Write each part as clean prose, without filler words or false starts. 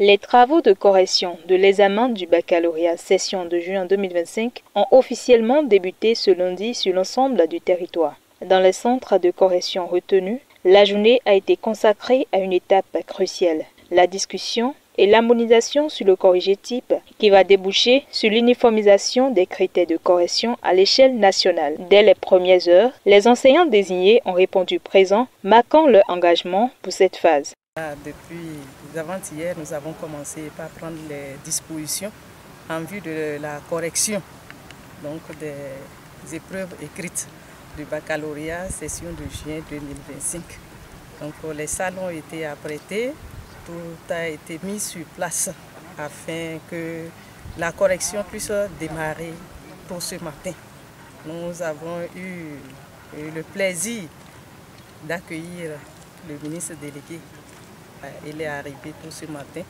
Les travaux de correction de l'examen du baccalauréat session de juin 2025 ont officiellement débuté ce lundi sur l'ensemble du territoire. Dans les centres de correction retenus, la journée a été consacrée à une étape cruciale, la discussion et l'harmonisation sur le corrigé type qui va déboucher sur l'uniformisation des critères de correction à l'échelle nationale. Dès les premières heures, les enseignants désignés ont répondu présents, marquant leur engagement pour cette phase. Depuis avant-hier, nous avons commencé par prendre les dispositions en vue de la correction donc des épreuves écrites du baccalauréat session de juin 2025. Donc les salles ont été apprêtés, tout a été mis sur place afin que la correction puisse démarrer pour ce matin. Nous avons eu le plaisir d'accueillir le ministre délégué. Il est arrivé pour ce matin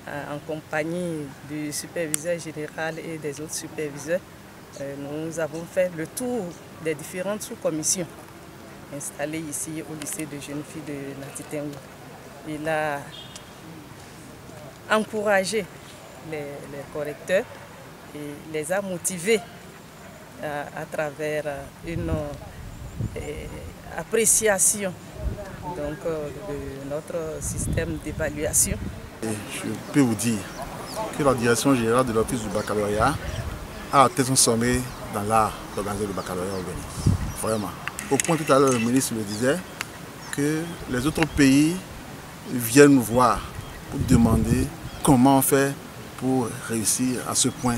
en compagnie du superviseur général et des autres superviseurs. Nous avons fait le tour des différentes sous-commissions installées ici au lycée de jeunes filles de Nati Tengu. Il a encouragé les correcteurs et les a motivés à travers une appréciation donc, de notre système d'évaluation. Je peux vous dire que la direction générale de l'Office du baccalauréat a atteint son sommet dans l'art d'organiser le baccalauréat au Bénin. Vraiment. Au point tout à l'heure, le ministre me disait que les autres pays viennent nous voir pour demander comment on fait pour réussir à ce point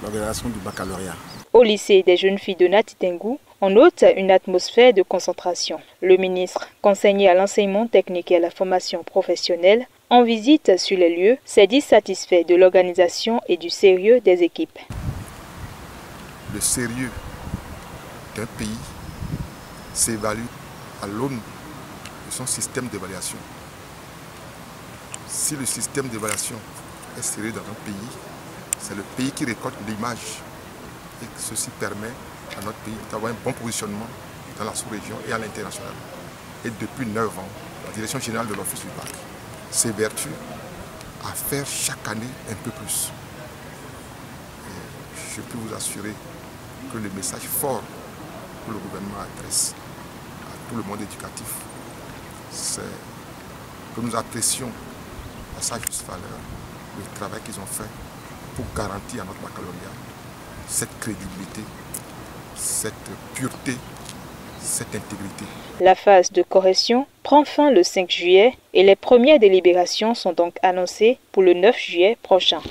l'organisation du baccalauréat. Au lycée des jeunes filles de Nati Tengu, on note une atmosphère de concentration. Le ministre, conseiller à l'enseignement technique et à la formation professionnelle, en visite sur les lieux, s'est dit satisfait de l'organisation et du sérieux des équipes. Le sérieux d'un pays s'évalue à l'aune de son système d'évaluation. Si le système d'évaluation est sérieux dans un pays, c'est le pays qui récolte l'image. Et ceci permet à notre pays d'avoir un bon positionnement dans la sous-région et à l'international. Et depuis 9 ans, la direction générale de l'Office du bac s'évertue à faire chaque année un peu plus. Et je peux vous assurer que le message fort que le gouvernement adresse à tout le monde éducatif, c'est que nous apprécions à sa juste valeur le travail qu'ils ont fait pour garantir à notre baccalauréat cette crédibilité, cette pureté, cette intégrité. La phase de correction prend fin le 5 juillet et les premières délibérations sont donc annoncées pour le 9 juillet prochain.